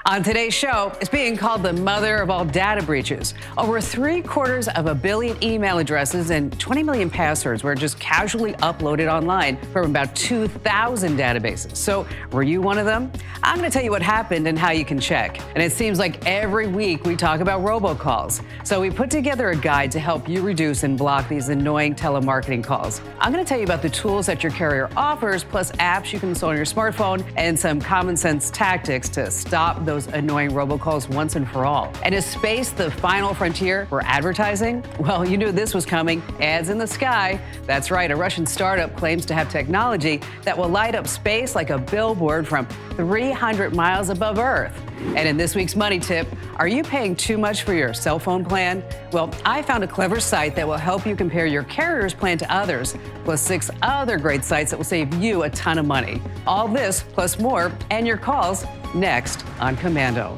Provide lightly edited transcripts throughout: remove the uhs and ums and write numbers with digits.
On today's show, it's being called the mother of all data breaches. Over 750 million email addresses and 20 million passwords were just casually uploaded online from about 2,000 databases. So were you one of them? I'm going to tell you what happened and how you can check. And it seems like every week we talk about robocalls. So we put together a guide to help you reduce and block these annoying telemarketing calls. I'm going to tell you about the tools that your carrier offers, plus apps you can install on your smartphone, and some common sense tactics to stop those annoying robocalls once and for all. And is space the final frontier for advertising? Well, you knew this was coming. Ads in the sky. That's right, a Russian startup claims to have technology that will light up space like a billboard from 300 miles above Earth. And in this week's Money Tip, are you paying too much for your cell phone plan? Well, I found a clever site that will help you compare your carrier's plan to others, plus 6 other great sites that will save you a ton of money. All this, plus more, and your calls, next on Komando.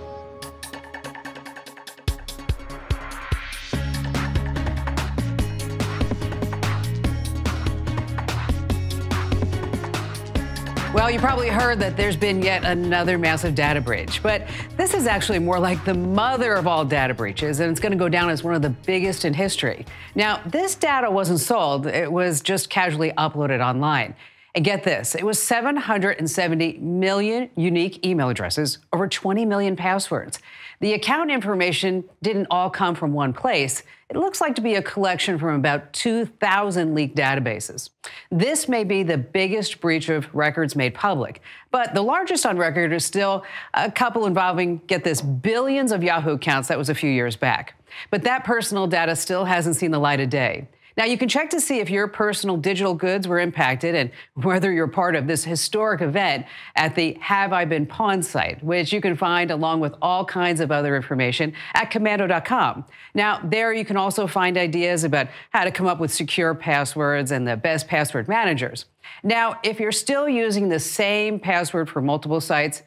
Well, you probably heard that there's been yet another massive data breach, but this is actually more like the mother of all data breaches, and it's going to go down as one of the biggest in history. Now, this data wasn't sold, it was just casually uploaded online. And get this, it was 770 million unique email addresses, over 20 million passwords. The account information didn't all come from one place. It looks like to be a collection from about 2,000 leaked databases. This may be the biggest breach of records made public, but the largest on record is still a couple involving, get this, billions of Yahoo accounts. That was a few years back. But that personal data still hasn't seen the light of day. Now, you can check to see if your personal digital goods were impacted and whether you're part of this historic event at the Have I Been Pawned site, which you can find along with all kinds of other information at komando.com. Now, there you can also find ideas about how to come up with secure passwords and the best password managers. Now, if you're still using the same password for multiple sites,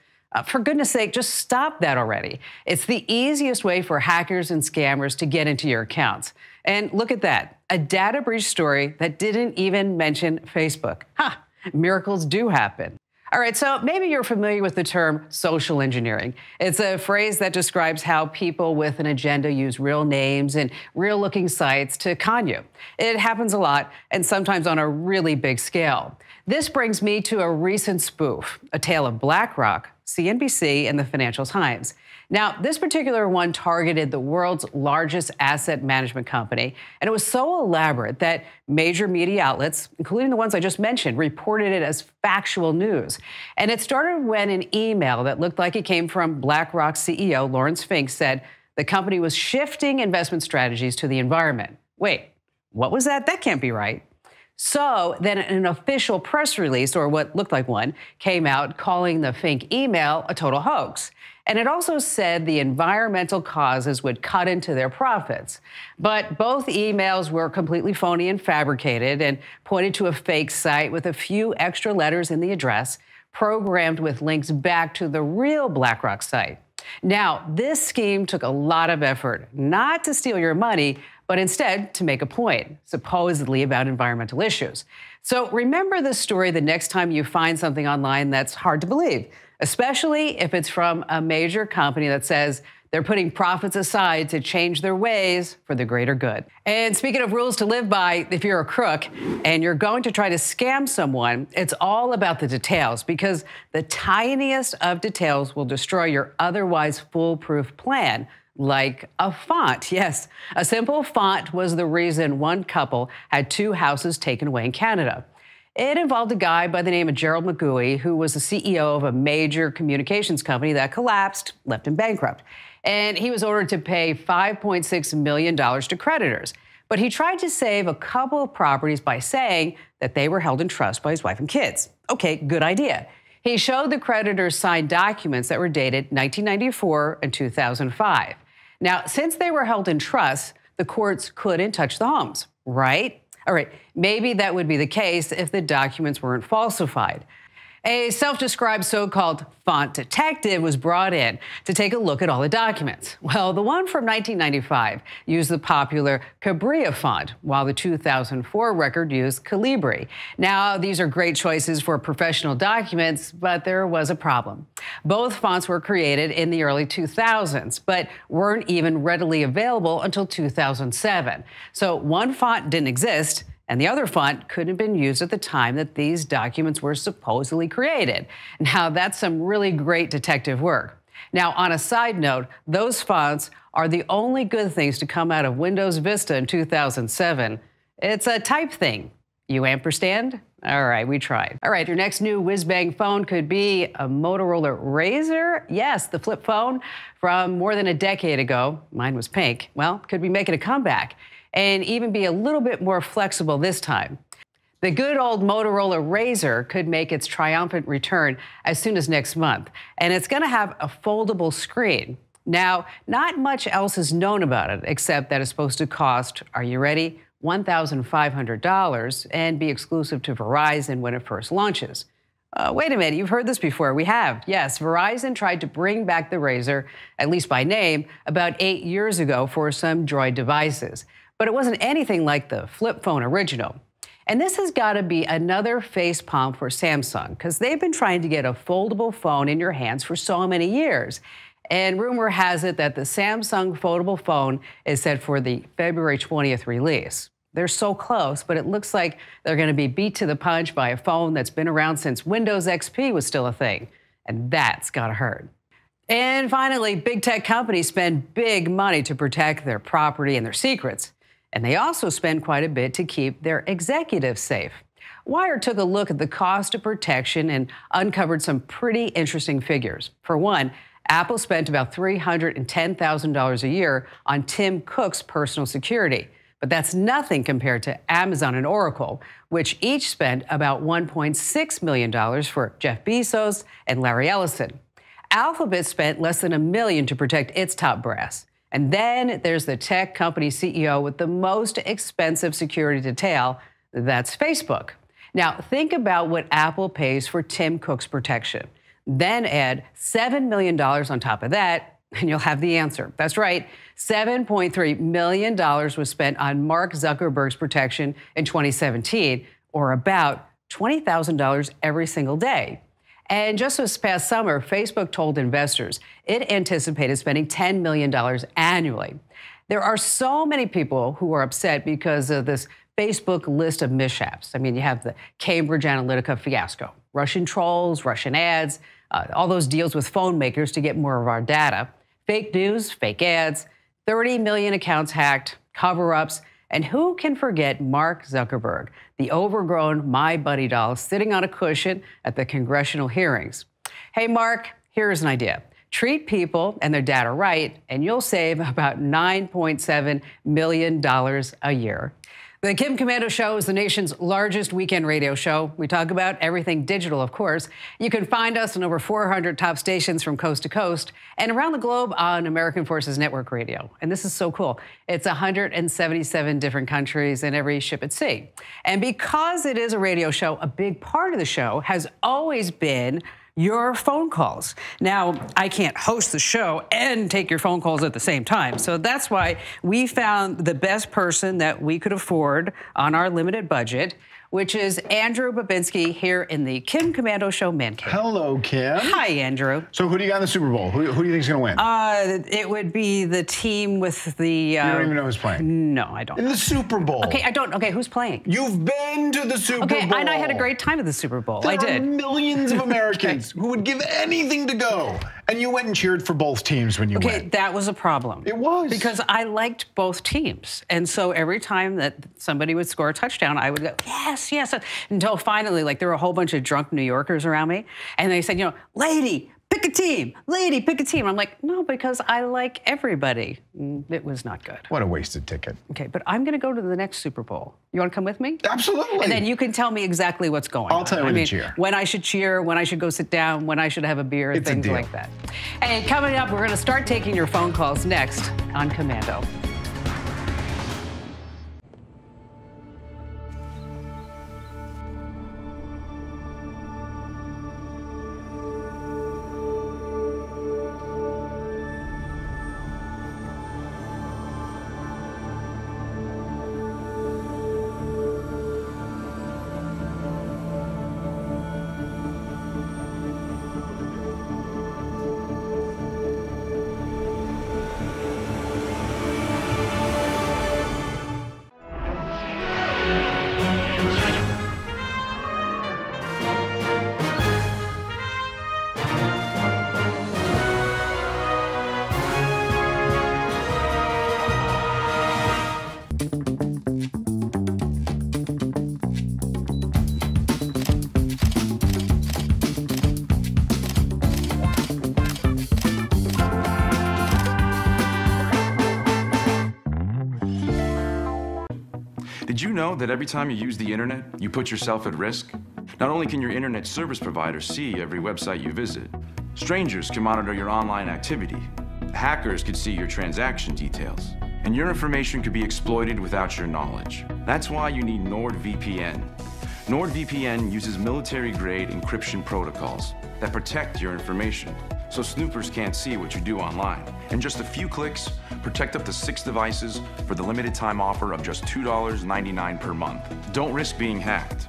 for goodness sake, just stop that already. It's the easiest way for hackers and scammers to get into your accounts. And look at that, a data breach story that didn't even mention Facebook. Miracles do happen. All right, so maybe you're familiar with the term social engineering. It's a phrase that describes how people with an agenda use real names and real-looking sites to con you. It happens a lot, and sometimes on a really big scale. This brings me to a recent spoof, a tale of BlackRock, CNBC, and the Financial Times. Now, this particular one targeted the world's largest asset management company, and it was so elaborate that major media outlets, including the ones I just mentioned, reported it as factual news. And it started when an email that looked like it came from BlackRock CEO Lawrence Fink said the company was shifting investment strategies to the environment. Wait, what was that? That can't be right. So then an official press release, or what looked like one, came out calling the Fink email a total hoax. And it also said the environmental causes would cut into their profits. But both emails were completely phony and fabricated and pointed to a fake site with a few extra letters in the address, programmed with links back to the real BlackRock site. Now, this scheme took a lot of effort, not to steal your money, but instead to make a point, supposedly about environmental issues. So remember this story the next time you find something online that's hard to believe, especially if it's from a major company that says they're putting profits aside to change their ways for the greater good. And speaking of rules to live by, if you're a crook and you're going to try to scam someone, it's all about the details, because the tiniest of details will destroy your otherwise foolproof plan. Like a font. Yes, a simple font was the reason one couple had 2 houses taken away in Canada. It involved a guy by the name of Gerald McGooey, who was the CEO of a major communications company that collapsed, left him bankrupt. And he was ordered to pay $5.6 million to creditors. But he tried to save a couple of properties by saying that they were held in trust by his wife and kids. Okay, good idea. He showed the creditors signed documents that were dated 1994 and 2005. Now, since they were held in trust, the courts couldn't touch the homes, right? All right, maybe that would be the case if the documents weren't falsified. A self-described so-called font detective was brought in to take a look at all the documents. Well, the one from 1995 used the popular Cabria font, while the 2004 record used Calibri. Now, these are great choices for professional documents, but there was a problem. Both fonts were created in the early 2000s, but weren't even readily available until 2007. So one font didn't exist, and the other font couldn't have been used at the time that these documents were supposedly created. Now, that's some really great detective work. Now, on a side note, those fonts are the only good things to come out of Windows Vista in 2007. It's a type thing. You ampersand? All right, we tried. All right, your next new whiz-bang phone could be a Motorola Razr. Yes, the flip phone from more than a decade ago. Mine was pink. Well, could be making a comeback and even be a little bit more flexible this time. The good old Motorola Razr could make its triumphant return as soon as next month, and it's going to have a foldable screen. Now, not much else is known about it, except that it's supposed to cost, are you ready, $1,500 and be exclusive to Verizon when it first launches. Wait a minute, you've heard this before. We have. Yes, Verizon tried to bring back the Razr, at least by name, about 8 years ago for some Droid devices. But it wasn't anything like the flip phone original. And this has got to be another facepalm for Samsung, because they've been trying to get a foldable phone in your hands for so many years. And rumor has it that the Samsung foldable phone is set for the February 20th release. They're so close, but it looks like they're going to be beat to the punch by a phone that's been around since Windows XP was still a thing. And that's got to hurt. And finally, big tech companies spend big money to protect their property and their secrets. And they also spend quite a bit to keep their executives safe. Wired took a look at the cost of protection and uncovered some pretty interesting figures. For one, Apple spent about $310,000 a year on Tim Cook's personal security. But that's nothing compared to Amazon and Oracle, which each spent about $1.6 million for Jeff Bezos and Larry Ellison. Alphabet spent less than $1 million to protect its top brass. And then there's the tech company CEO with the most expensive security detail. That's Facebook. Now, think about what Apple pays for Tim Cook's protection. Then add $7 million on top of that, and you'll have the answer. That's right. $7.3 million was spent on Mark Zuckerberg's protection in 2017, or about $20,000 every single day. And just this past summer, Facebook told investors it anticipated spending $10 million annually. There are so many people who are upset because of this Facebook list of mishaps. I mean, you have the Cambridge Analytica fiasco, Russian trolls, Russian ads, all those deals with phone makers to get more of our data, fake news, fake ads, 30 million accounts hacked, cover-ups, and who can forget Mark Zuckerberg, the overgrown My Buddy doll sitting on a cushion at the congressional hearings. Hey, Mark, here's an idea. Treat people and their data right, and you'll save about $9.7 million a year. The Kim Komando Show is the nation's largest weekend radio show. We talk about everything digital, of course. You can find us on over 400 top stations from coast to coast and around the globe on American Forces Network Radio. And this is so cool. It's 177 different countries and every ship at sea. And because it is a radio show, a big part of the show has always been your phone calls. Now, I can't host the show and take your phone calls at the same time. So that's why we found the best person that we could afford on our limited budget, which is Andrew Babinski here in the Kim Komando Show Man Cave. Hello, Kim. Hi, Andrew. So who do you got in the Super Bowl? Who do you think is going to win? It would be the team with the... you don't even know who's playing? No, I don't. In the Super Bowl? Okay, I don't. Okay, who's playing? You've been to the Super Bowl. Okay, and I had a great time at the Super Bowl. I did. There are millions of Americans who would give anything to go. And you went and cheered for both teams when you went. Okay, that was a problem. It was. Because I liked both teams. And so every time that somebody would score a touchdown, I would go, yes, yes. Until finally, like, there were a whole bunch of drunk New Yorkers around me. And they said, you know, lady, pick a team. Lady, pick a team. I'm like, no, because I like everybody. It was not good. What a wasted ticket. Okay, but I'm going to go to the next Super Bowl. You want to come with me? Absolutely. And then you can tell me exactly what's going on. I'll tell you when to cheer. When I should cheer, when I should go sit down, when I should have a beer, it's things like that. Hey, coming up, we're going to start taking your phone calls next on Komando. Did you know that every time you use the internet, you put yourself at risk? Not only can your internet service provider see every website you visit, strangers can monitor your online activity, hackers could see your transaction details, and your information could be exploited without your knowledge. That's why you need NordVPN. NordVPN uses military-grade encryption protocols that protect your information, so snoopers can't see what you do online. In just a few clicks, protect up to 6 devices for the limited time offer of just $2.99 per month. Don't risk being hacked.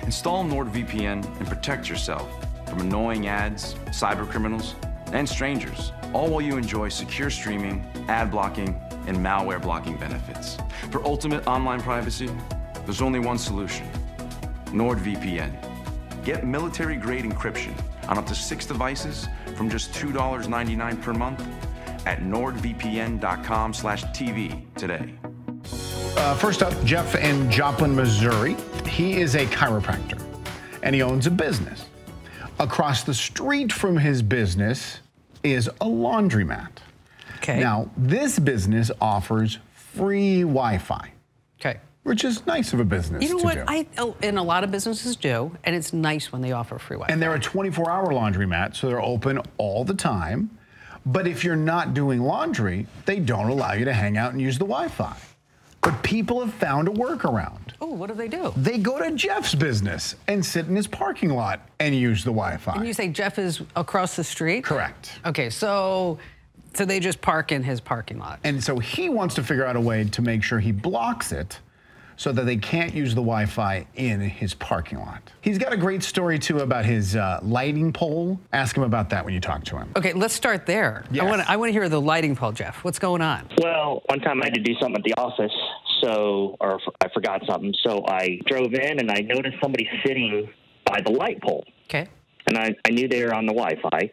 Install NordVPN and protect yourself from annoying ads, cybercriminals, and strangers, all while you enjoy secure streaming, ad blocking, and malware blocking benefits. For ultimate online privacy, there's only one solution: NordVPN. Get military-grade encryption on up to 6 devices from just $2.99 per month at nordvpn.com/TV today. First up, Jeff in Joplin, Missouri. He is a chiropractor, and he owns a business. Across the street from his business is a laundromat. Okay. Now, this business offers free Wi-Fi. Okay. Which is nice of a business You know to what? do. And a lot of businesses do, and it's nice when they offer free Wi-Fi. And they're a 24-hour laundromat, so they're open all the time. But if you're not doing laundry, they don't allow you to hang out and use the Wi-Fi. But people have found a workaround. Oh, what do they do? They go to Jeff's business and sit in his parking lot and use the Wi-Fi. And you say Jeff is across the street? Correct. Okay, so they just park in his parking lot. And so he wants to figure out a way to make sure he blocks it so that they can't use the Wi-Fi in his parking lot. He's got a great story, too, about his lighting pole. Ask him about that when you talk to him. Okay, let's start there. Yes. I want to hear the lighting pole, Jeff. What's going on? Well, one time I had to do something at the office, or I forgot something. So I drove in and I noticed somebody sitting by the light pole. Okay. And I knew they were on the Wi-Fi.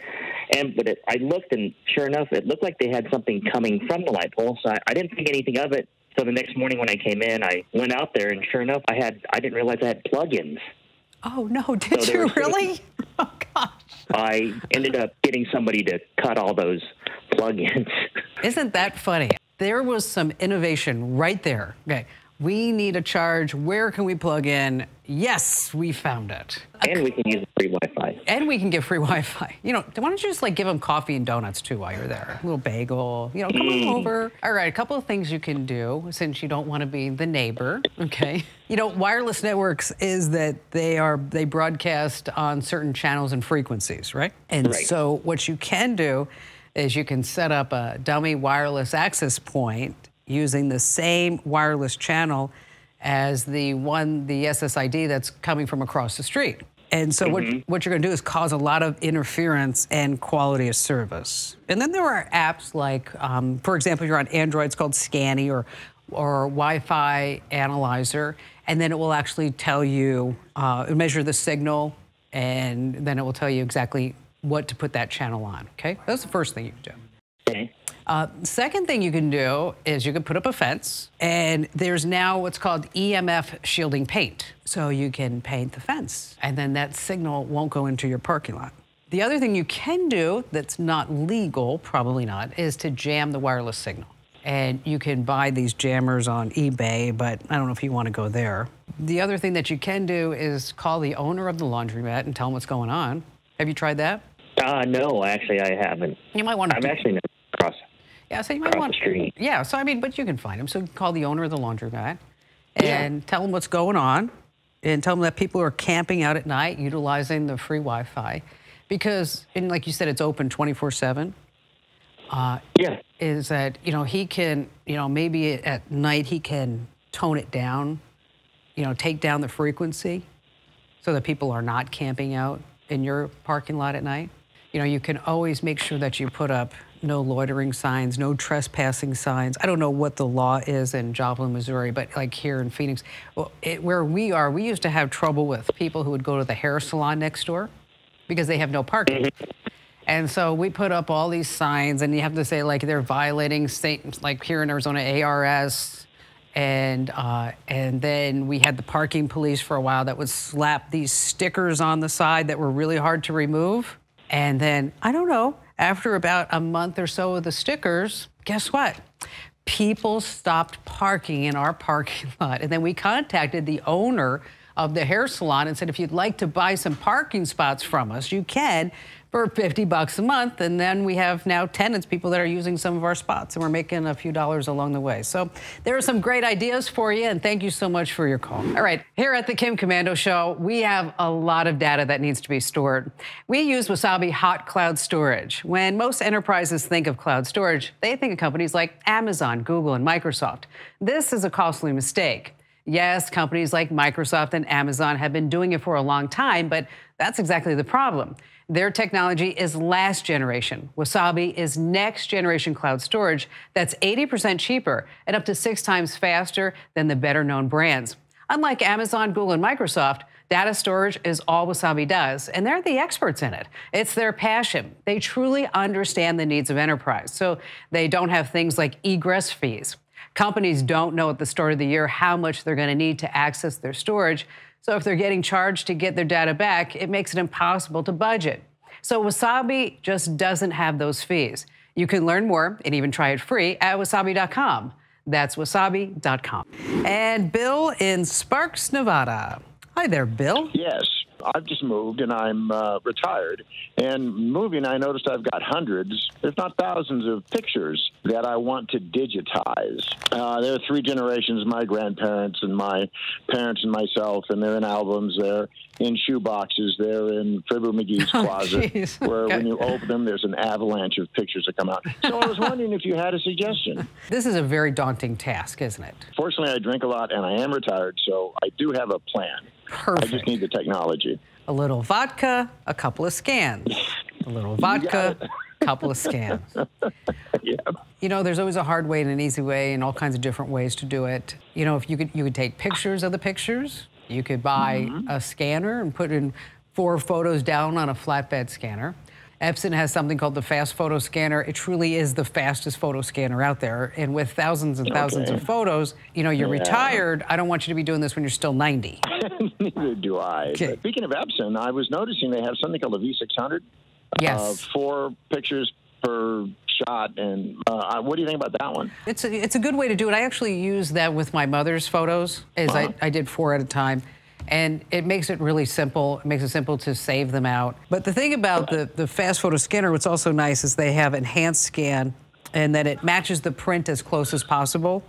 But I looked, and sure enough, it looked like they had something coming from the light pole. So I didn't think anything of it. So the next morning when I came in, I went out there, and sure enough, I didn't realize I had plug-ins. Oh, no, did you really? Oh, gosh. I ended up getting somebody to cut all those plug-ins. Isn't that funny? There was some innovation right there. Okay, we need a charge. Where can we plug in? Yes, we found it. And we can use free Wi-Fi. And we can get free Wi-Fi. You know, why don't you just give them coffee and donuts too while you're there? A little bagel, come on over. All right, a couple of things you can do since you don't want to be the neighbor, okay? Wireless networks is that they broadcast on certain channels and frequencies, right? And right. So what you can do is you can set up a dummy wireless access point using the same wireless channel as the SSID that's coming from across the street. And so what you're going to do is cause a lot of interference and quality of service. And then there are apps like, for example, if you're on Android, it's called Scanny or Wi-Fi Analyzer, and then it will actually tell you, measure the signal, and then it will tell you exactly what to put that channel on, okay? That's the first thing you can do. Okay. Second thing you can do is you can put up a fence, and there's now what's called EMF shielding paint. So you can paint the fence, and then that signal won't go into your parking lot. The other thing you can do that's not legal, probably not, is to jam the wireless signal. And you can buy these jammers on eBay, but I don't know if you want to go there. The other thing that you can do is call the owner of the laundromat and tell him what's going on. Have you tried that? No, actually, I haven't. You might want to. I'm actually across. Yeah, so you might want the street. Yeah, so but you can find him. So you can call the owner of the laundromat and tell him what's going on, and tell him that people are camping out at night utilizing the free Wi-Fi, because, and like you said, it's open 24/7. Is that he can maybe at night he can tone it down, take down the frequency, so that people are not camping out in your parking lot at night. You can always make sure that you put up no loitering signs, no trespassing signs. I don't know what the law is in Joplin, Missouri, but like here in Phoenix, where we are, we used to have trouble with people who would go to the hair salon next door because they have no parking. And so we put up all these signs, and you have to say they're violating state, like here in Arizona, ARS. And then we had the parking police for a while that would slap these stickers on the side that were really hard to remove. And then, I don't know, after about a month or so of the stickers, guess what? People stopped parking in our parking lot. And then we contacted the owner of the hair salon and said, if you'd like to buy some parking spots from us, you can for $50 a month. And then we have now tenants, people that are using some of our spots, and we're making a few dollars along the way. So there are some great ideas for you, and thank you so much for your call. All right, here at the Kim Komando Show, we have a lot of data that needs to be stored. We use Wasabi Hot Cloud Storage. When most enterprises think of cloud storage, they think of companies like Amazon, Google, and Microsoft. This is a costly mistake. Yes, companies like Microsoft and Amazon have been doing it for a long time, but that's exactly the problem. Their technology is last generation. Wasabi is next generation cloud storage that's 80% cheaper and up to 6 times faster than the better known brands. Unlike Amazon, Google, and Microsoft, data storage is all Wasabi does, and they're the experts in it. It's their passion. They truly understand the needs of enterprise, so they don't have things like egress fees. Companies don't know at the start of the year how much they're going to need to access their storage. So if they're getting charged to get their data back, it makes it impossible to budget. So Wasabi just doesn't have those fees. You can learn more and even try it free at wasabi.com. That's wasabi.com. And Bill in Sparks, Nevada. Hi there, Bill. Yes. I've just moved and I'm retired. And moving, I noticed I've got hundreds, if not thousands, of pictures that I want to digitize. There are 3 generations, my grandparents and my parents and myself, and they're in albums. They're in shoe boxes. They're in Fibber McGee's closet, where when you open them, there's an avalanche of pictures that come out. So I was wondering if you had a suggestion. This is a very daunting task, isn't it? Fortunately, I drink a lot and I am retired, so I do have a plan. Perfect. I just need the technology. A little vodka, a couple of scans. A little vodka, a couple of scans. Yeah. You know, there's always a hard way and an easy way and all kinds of different ways to do it. You know, if you could take pictures of the pictures. You could buy a scanner and put in 4 photos down on a flatbed scanner. Epson has something called the Fast Photo Scanner. It truly is the fastest photo scanner out there. And with thousands and thousands of photos, you know, you're retired. I don't want you to be doing this when you're still 90. Neither do I. Okay. But speaking of Epson, I was noticing they have something called a V600. Yes. 4 pictures per shot. And what do you think about that one? It's a good way to do it. I actually use that with my mother's photos. I did 4 at a time. And it makes it really simple. It makes it simple to save them out. But the thing about the Fast Photo Scanner, what's also nice is they have enhanced scan and that it matches the print as close as possible.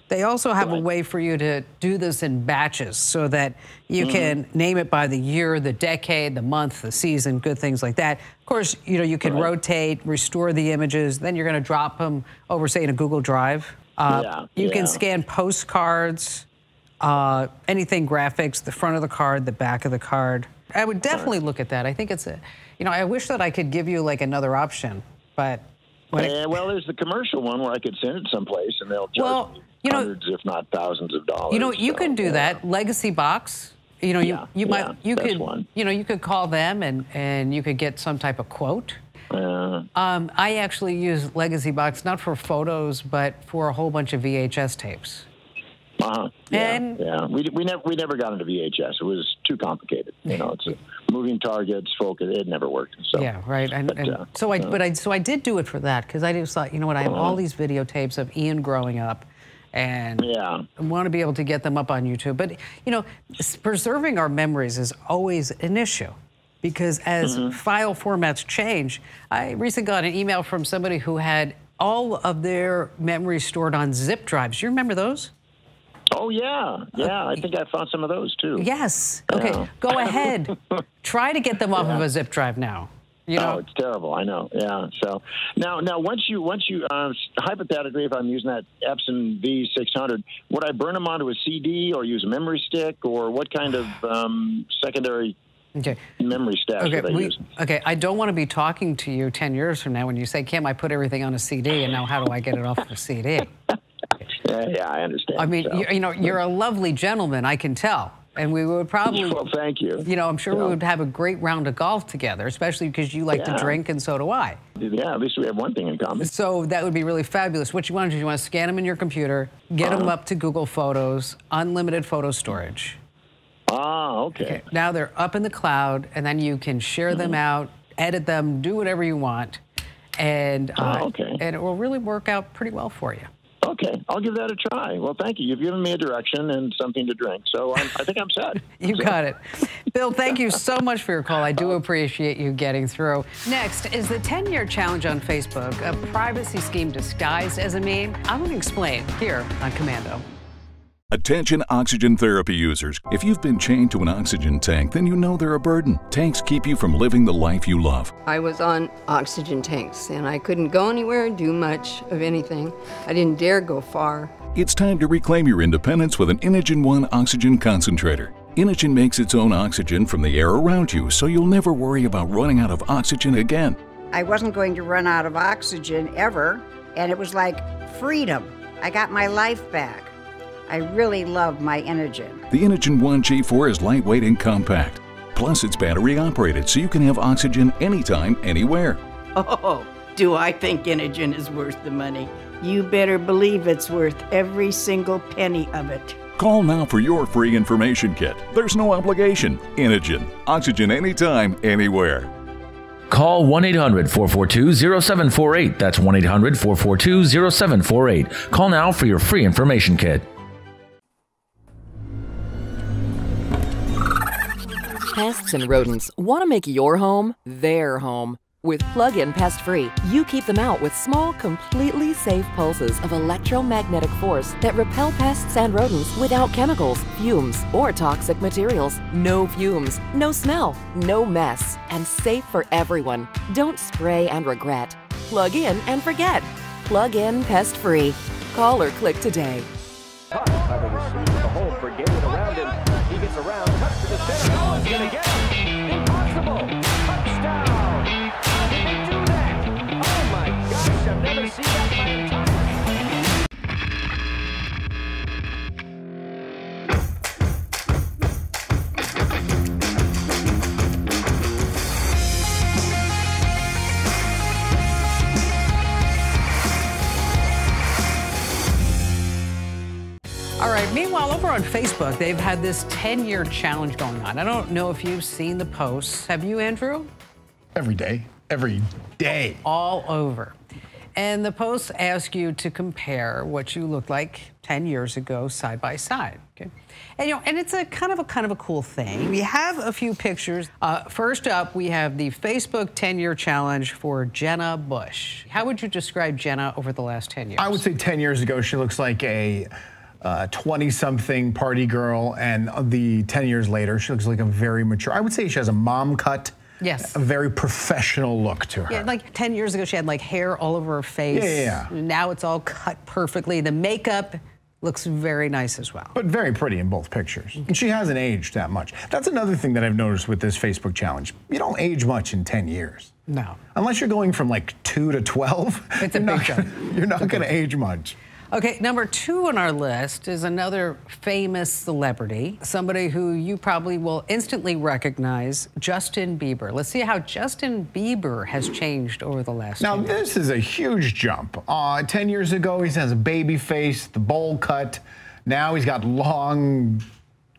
They also have a way for you to do this in batches so that you can name it by the year, the decade, the month, the season, good things like that. Of course, you know, you can rotate, restore the images, then you're going to drop them over, say, in a Google Drive. You can scan postcards, anything graphics, the front of the card, the back of the card. I would definitely look at that. I think it's you know, I wish that I could give you like another option, but. Well, there's the commercial one where I could send it someplace and they'll charge me hundreds, if not thousands of dollars. You know, you can do that. Legacy Box. You know, you could call them and you could get some type of quote. I actually use Legacy Box not for photos, but for a whole bunch of VHS tapes. We never got into VHS. It was too complicated. You know, it's moving targets, focus. It never worked. So. Yeah, right. So I did do it for that because I just thought, you know what, I have all these videotapes of Ian growing up, and I want to be able to get them up on YouTube. But you know, preserving our memories is always an issue because as file formats change, I recently got an email from somebody who had all of their memories stored on zip drives. You remember those? Oh, yeah. Yeah, I think I found some of those, too. Yes. Okay, go ahead. Try to get them off of a zip drive now. You know? Oh, it's terrible. I know. Yeah. So now, once you hypothetically, if I'm using that Epson V600, would I burn them onto a CD or use a memory stick, or what kind of secondary memory stash would I use? Okay, I don't want to be talking to you 10 years from now when you say, Kim, I put everything on a CD, and now how do I get it off of a CD? Yeah, I understand. I mean, you know, you're a lovely gentleman, I can tell. And we would probably... Well, thank you. You know, I'm sure we would have a great round of golf together, especially because you like to drink, and so do I. Yeah, at least we have one thing in common. So that would be really fabulous. What you want to do, you want to scan them in your computer, get them up to Google Photos, unlimited photo storage. Okay. Now they're up in the cloud, and then you can share them out, edit them, do whatever you want, and it will really work out pretty well for you. Okay, I'll give that a try. Well, thank you. You've given me a direction and something to drink, so I think I'm set. You got it. Bill, thank you so much for your call. I do appreciate you getting through. Next, is the 10-year challenge on Facebook a privacy scheme disguised as a meme? I'm going to explain here on Komando. Attention oxygen therapy users. If you've been chained to an oxygen tank, then you know they're a burden. Tanks keep you from living the life you love. I was on oxygen tanks, and I couldn't go anywhere, do much of anything. I didn't dare go far. It's time to reclaim your independence with an Inogen One oxygen concentrator. Inogen makes its own oxygen from the air around you, so you'll never worry about running out of oxygen again. I wasn't going to run out of oxygen ever, and it was like freedom. I got my life back. I really love my Inogen. The Inogen One G4 is lightweight and compact. Plus, it's battery operated, so you can have oxygen anytime, anywhere. Oh, do I think Inogen is worth the money? You better believe it's worth every single penny of it. Call now for your free information kit. There's no obligation. Inogen. Oxygen anytime, anywhere. Call 1-800-442-0748. That's 1-800-442-0748. Call now for your free information kit. Pests and rodents want to make your home their home. With Plug-in Pest Free, you keep them out with small, completely safe pulses of electromagnetic force that repel pests and rodents without chemicals, fumes, or toxic materials. No fumes, no smell, no mess, and safe for everyone. Don't spray and regret. Plug in and forget. Plug-in Pest Free. Call or click today. Under the seat with the whole brigade around him. He gets around, cuts to the center. No one's going to get him. Impossible. Touchdown. How did they do that? Oh, my gosh. I've never seen that in my entire All right, meanwhile, over on Facebook, they've had this 10-year challenge going on. I don't know if you've seen the posts. Have you, Andrew? Every day. Every day. All over. And the posts ask you to compare what you looked like 10 years ago side by side. Okay. And, and it's a kind of a cool thing. We have a few pictures. First up, we have the Facebook 10-year challenge for Jenna Bush. How would you describe Jenna over the last 10 years? I would say 10 years ago, she looks like a 20-something party girl, and the 10 years later, she looks like a very mature. I would say she has a mom cut. Yes. A very professional look to her. Yeah, like 10 years ago, she had like hair all over her face. Yeah. Now it's all cut perfectly. The makeup looks very nice as well. But very pretty in both pictures. And she hasn't aged that much. That's another thing that I've noticed with this Facebook challenge. You don't age much in 10 years. No. Unless you're going from like 2 to 12. It's a big jump. You're not going to age much. Okay, number 2 on our list is another famous celebrity, somebody who you probably will instantly recognize, Justin Bieber. Let's see how Justin Bieber has changed over the last Now, 2 years. this is a huge jump. 10 years ago, he has a baby face, the bowl cut. Now he's got long,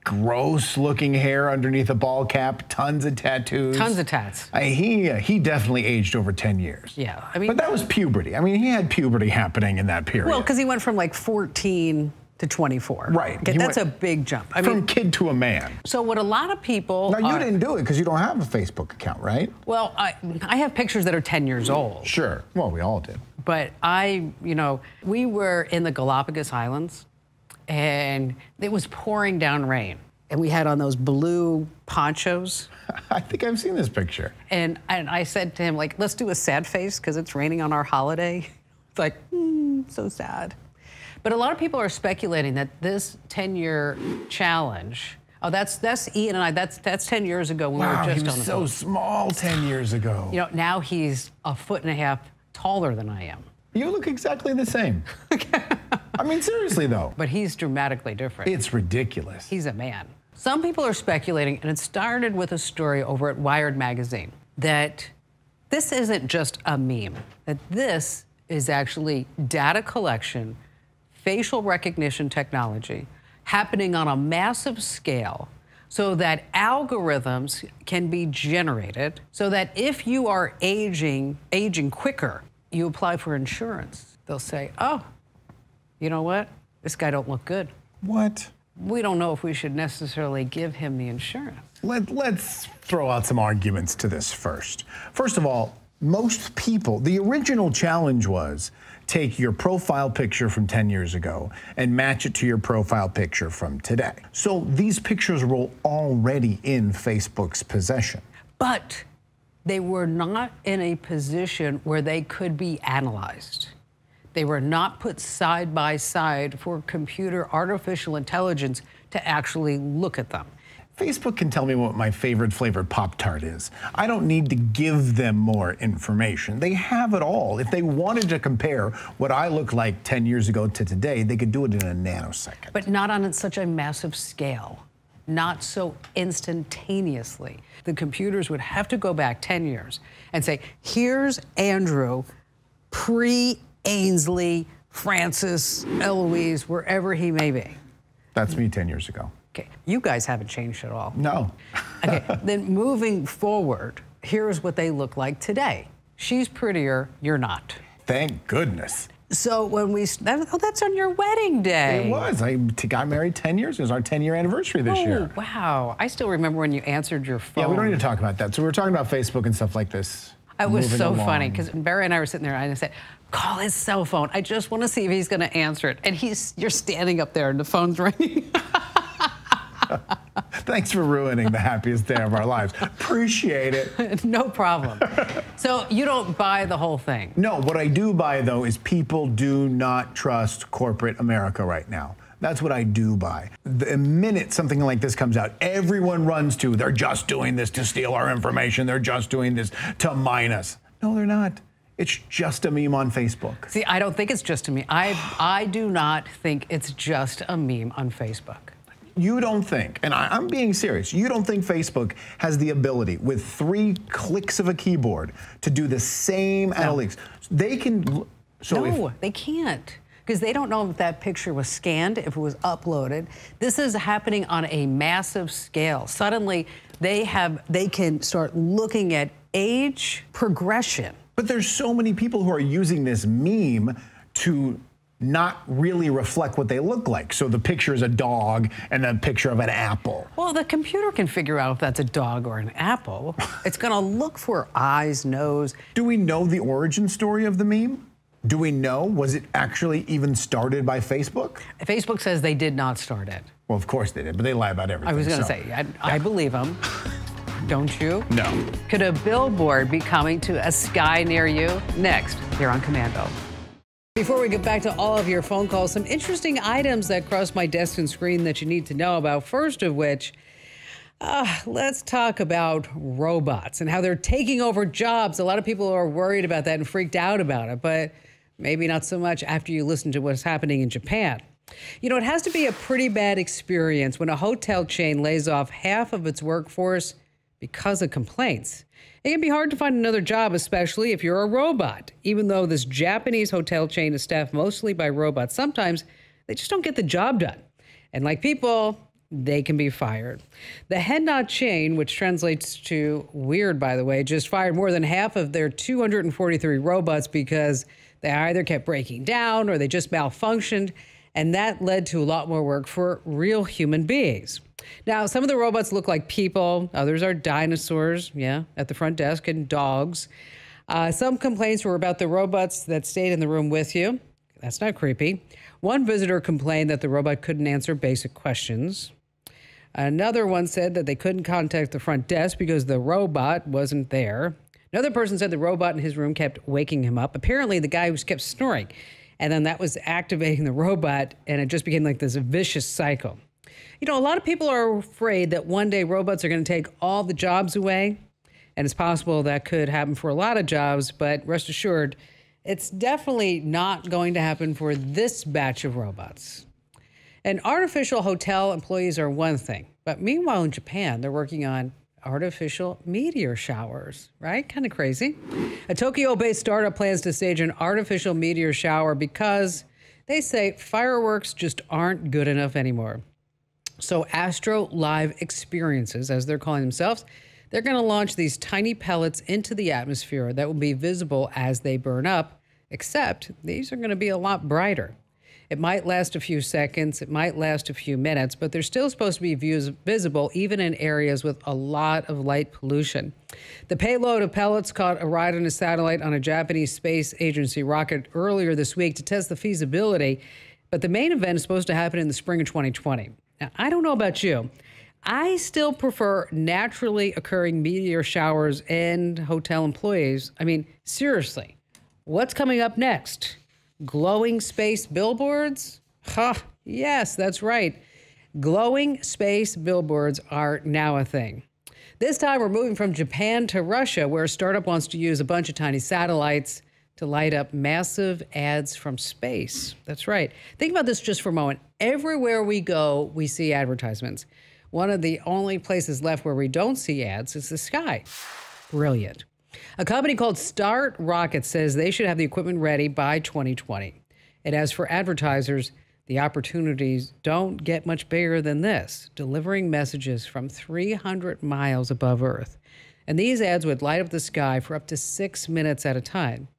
gross-looking hair underneath a ball cap, tons of tattoos. Tons of tats. He definitely aged over 10 years. Yeah, I mean, but that was puberty. I mean, he had puberty happening in that period. well, because he went from like 14 to 24. Right. Okay, that's a big jump. I from mean, kid to a man. So what a lot of people Now, you didn't do it because you don't have a Facebook account, right? Well, I have pictures that are 10 years old. Sure. Well, we all did. But we were in the Galapagos Islands, and it was pouring down rain. And we had on those blue ponchos. I think I've seen this picture. And I said to him, like, let's do a sad face because it's raining on our holiday. It's like, so sad. But a lot of people are speculating that this 10-year challenge, that's Ian and I, that's 10 years ago when we were just on the he was so boat. small 10 years ago. Now he's 1.5 feet taller than I am. You look exactly the same. I mean, seriously, though. But he's dramatically different. It's ridiculous. He's a man. Some people are speculating, and it started with a story over at Wired magazine, that this isn't just a meme, that this is actually data collection, facial recognition technology happening on a massive scale so that algorithms can be generated so that if you are aging quicker, you apply for insurance. They'll say, oh, you know what? This guy don't look good. What? We don't know if we should necessarily give him the insurance. Let's throw out some arguments to this first. First of all, most people, the original challenge was take your profile picture from 10 years ago and match it to your profile picture from today. So these pictures were already in Facebook's possession. But they were not in a position where they could be analyzed. They were not put side by side for computer artificial intelligence to actually look at them. Facebook can tell me what my favorite flavored Pop-Tart is. I don't need to give them more information. They have it all. If they wanted to compare what I look like 10 years ago to today, they could do it in a nanosecond. But not on such a massive scale, not so instantaneously. The computers would have to go back 10 years and say, here's Andrew pre-Ainsley, Francis, Eloise, wherever he may be. That's me 10 years ago. Okay, you guys haven't changed at all. No. Okay, then moving forward, here's what they look like today. She's prettier, you're not. Thank goodness. So when that's on your wedding day. It was. I got married 10 years. It was our 10-year anniversary this year. Oh, wow. I still remember when you answered your phone. Yeah, we don't need to talk about that. So we were talking about Facebook and stuff like this. It was so funny because Barry and I were sitting there and I said, call his cell phone. I just want to see if he's going to answer it. And you're standing up there and the phone's ringing. Thanks for ruining the happiest day of our lives. Appreciate it. No problem. So you don't buy the whole thing? No, what I do buy, though, is people do not trust corporate America right now. That's what I do buy. The minute something like this comes out, everyone runs to, they're just doing this to steal our information. They're just doing this to mine us. No, they're not. It's just a meme on Facebook. See, I don't think it's just a meme. I do not think it's just a meme on Facebook. You don't think, and I'm being serious, you don't think Facebook has the ability with 3 clicks of a keyboard to do the same analytics? They can. So they can't. Because they don't know if that picture was scanned, if it was uploaded. This is happening on a massive scale. Suddenly, they can start looking at age progression. But there's so many people who are using this meme to not really reflect what they look like. So the picture is a dog and a picture of an apple. Well, the computer can figure out if that's a dog or an apple. It's going to look for eyes, nose. Do we know the origin story of the meme? Do we know? Was it actually even started by Facebook? Facebook says they did not start it. Well, of course they did, but they lie about everything. I was going to say, I believe them. Don't you? No. Could a billboard be coming to a sky near you? Next, here on Komando. Before we get back to all of your phone calls, some interesting items that cross my desk and screen that you need to know about. First of which, let's talk about robots and how they're taking over jobs. A lot of people are worried about that and freaked out about it, but maybe not so much after you listen to what's happening in Japan. You know, it has to be a pretty bad experience when a hotel chain lays off half of its workforce because of complaints. It can be hard to find another job, especially if you're a robot. Even though this Japanese hotel chain is staffed mostly by robots, sometimes they just don't get the job done. And like people, they can be fired. The Head-Nod chain, which translates to weird, by the way, just fired more than half of their 243 robots because they either kept breaking down or they just malfunctioned. And that led to a lot more work for real human beings. Now, some of the robots look like people. Others are dinosaurs, at the front desk, and dogs. Some complaints were about the robots that stayed in the room with you. That's not creepy. One visitor complained that the robot couldn't answer basic questions. Another one said that they couldn't contact the front desk because the robot wasn't there. Another person said the robot in his room kept waking him up. Apparently, the guy kept snoring. And then that was activating the robot, and it just became like this vicious cycle. You know, a lot of people are afraid that one day robots are going to take all the jobs away, and it's possible that could happen for a lot of jobs, but rest assured, it's definitely not going to happen for this batch of robots. And artificial hotel employees are one thing, but meanwhile in Japan, they're working on artificial meteor showers, right? Kind of crazy. A Tokyo-based startup plans to stage an artificial meteor shower because they say fireworks just aren't good enough anymore. So Astro Live Experiences, as they're calling themselves, they're going to launch these tiny pellets into the atmosphere that will be visible as they burn up, except these are going to be a lot brighter. It might last a few seconds, it might last a few minutes, but they're still supposed to be visible even in areas with a lot of light pollution. The payload of pellets caught a ride on a satellite on a Japanese space agency rocket earlier this week to test the feasibility, but the main event is supposed to happen in the spring of 2020. Now, I don't know about you. I still prefer naturally occurring meteor showers and hotel employees. I mean, seriously, what's coming up next? Glowing space billboards? Yes, that's right. Glowing space billboards are now a thing. This time we're moving from Japan to Russia, where a startup wants to use a bunch of tiny satellites to light up massive ads from space. That's right. Think about this just for a moment. Everywhere we go, we see advertisements. One of the only places left where we don't see ads is the sky. Brilliant. A company called Start Rocket says they should have the equipment ready by 2020. And as for advertisers, the opportunities don't get much bigger than this, delivering messages from 300 miles above Earth. And these ads would light up the sky for up to 6 minutes at a time.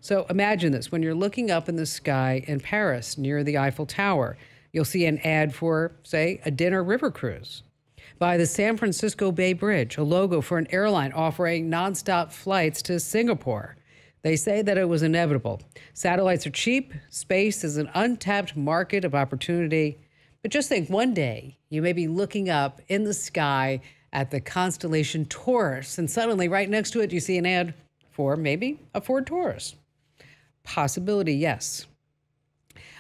So imagine this. When you're looking up in the sky in Paris near the Eiffel Tower, you'll see an ad for, say, a dinner river cruise. By the San Francisco Bay Bridge, a logo for an airline offering nonstop flights to Singapore. They say that it was inevitable. Satellites are cheap. Space is an untapped market of opportunity. But just think, one day you may be looking up in the sky at the constellation Taurus, and suddenly right next to it you see an ad for maybe a Ford Taurus. Possibility, yes.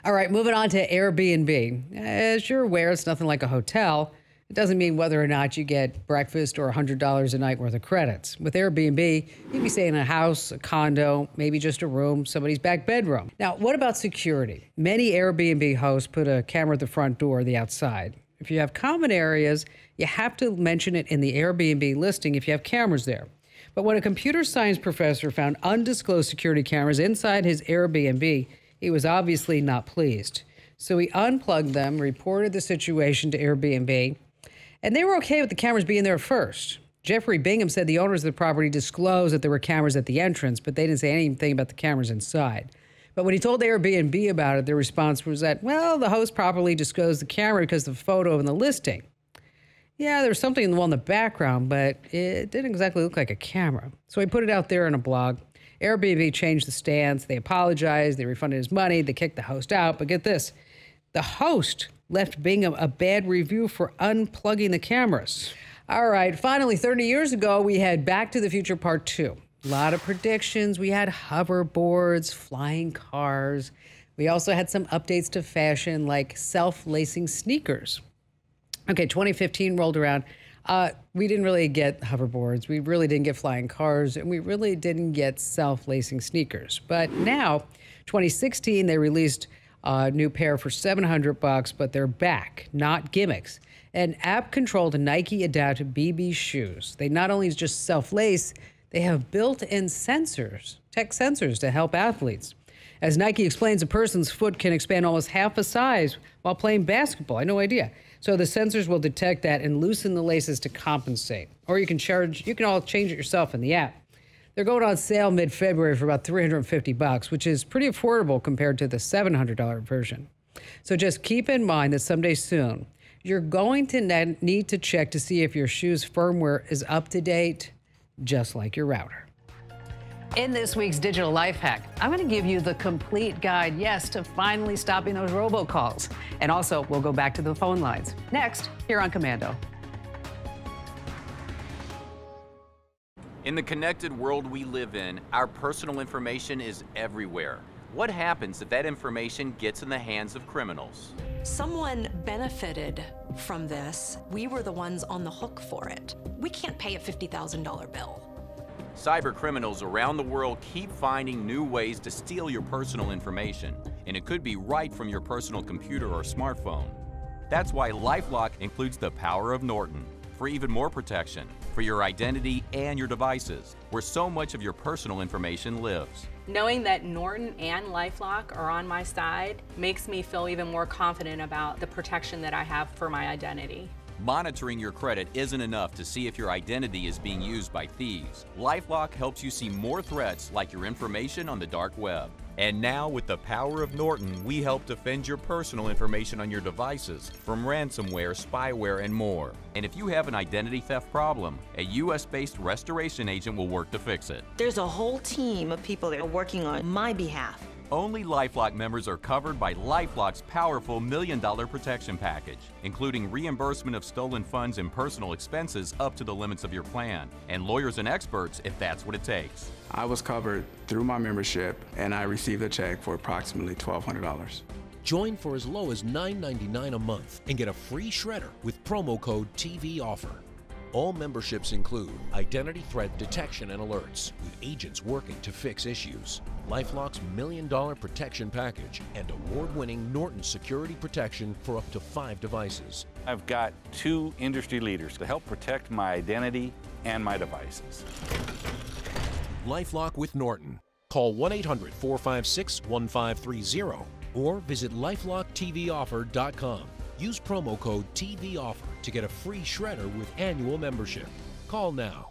All right, moving on to Airbnb. As you're aware, it's nothing like a hotel. It doesn't mean whether or not you get breakfast or $100 a night worth of credits. With Airbnb, you'd be staying in a house, a condo, maybe just a room, somebody's back bedroom. Now, what about security? Many Airbnb hosts put a camera at the front door or the outside. If you have common areas, you have to mention it in the Airbnb listing if you have cameras there. But when a computer science professor found undisclosed security cameras inside his Airbnb, he was obviously not pleased. So he unplugged them, reported the situation to Airbnb, and they were okay with the cameras being there first. Jeffrey Bingham said the owners of the property disclosed that there were cameras at the entrance, but they didn't say anything about the cameras inside. But when he told Airbnb about it, their response was that, well, the host properly disclosed the camera because of the photo in the listing. Yeah, there was something in the wall in the background, but it didn't exactly look like a camera. So he put it out there in a blog. Airbnb changed the stance. They apologized. They refunded his money. They kicked the host out. But get this, the host left Bingham a bad review for unplugging the cameras. All right, finally, 30 years ago, we had Back to the Future Part 2. A lot of predictions. We had hoverboards, flying cars. We also had some updates to fashion like self-lacing sneakers. Okay, 2015 rolled around. We didn't really get hoverboards. We really didn't get flying cars, and we really didn't get self-lacing sneakers. But now, 2016, they released a new pair for $700, but they're back, not gimmicks. An app-controlled Nike-adapted BB shoes. They not only just self-lace, they have built-in sensors, tech sensors to help athletes. As Nike explains, a person's foot can expand almost half a size while playing basketball. I had no idea. So the sensors will detect that and loosen the laces to compensate. Or you can all change it yourself in the app. They're going on sale mid-February for about $350, which is pretty affordable compared to the $700 version. So just keep in mind that someday soon, you're going to need to check to see if your shoe's firmware is up to date, just like your router. In this week's Digital Life Hack, I'm going to give you the complete guide, yes, to finally stopping those robocalls. And also, we'll go back to the phone lines. Next, here on Komando. In the connected world we live in, our personal information is everywhere. What happens if that information gets in the hands of criminals? Someone benefited from this. We were the ones on the hook for it. We can't pay a $50,000 bill. Cyber criminals around the world keep finding new ways to steal your personal information, and it could be right from your personal computer or smartphone. That's why LifeLock includes the power of Norton for even more protection for your identity and your devices, where so much of your personal information lives. Knowing that Norton and LifeLock are on my side makes me feel even more confident about the protection that I have for my identity. Monitoring your credit isn't enough to see if your identity is being used by thieves. LifeLock helps you see more threats like your information on the dark web. And now, with the power of Norton, we help defend your personal information on your devices from ransomware, spyware, and more. And if you have an identity theft problem, a U.S.-based restoration agent will work to fix it. There's a whole team of people that are working on my behalf. Only LifeLock members are covered by LifeLock's powerful $1 Million protection package, including reimbursement of stolen funds and personal expenses up to the limits of your plan, and lawyers and experts if that's what it takes. I was covered through my membership, and I received a check for approximately $1,200. Join for as low as $9.99 a month and get a free shredder with promo code TVOFFER. All memberships include identity threat detection and alerts, with agents working to fix issues, LifeLock's $1 Million protection package, and award-winning Norton security protection for up to 5 devices. I've got 2 industry leaders to help protect my identity and my devices. LifeLock with Norton. Call 1-800-456-1530 or visit lifelocktvoffer.com. Use promo code TVOFFER to get a free shredder with annual membership. Call now.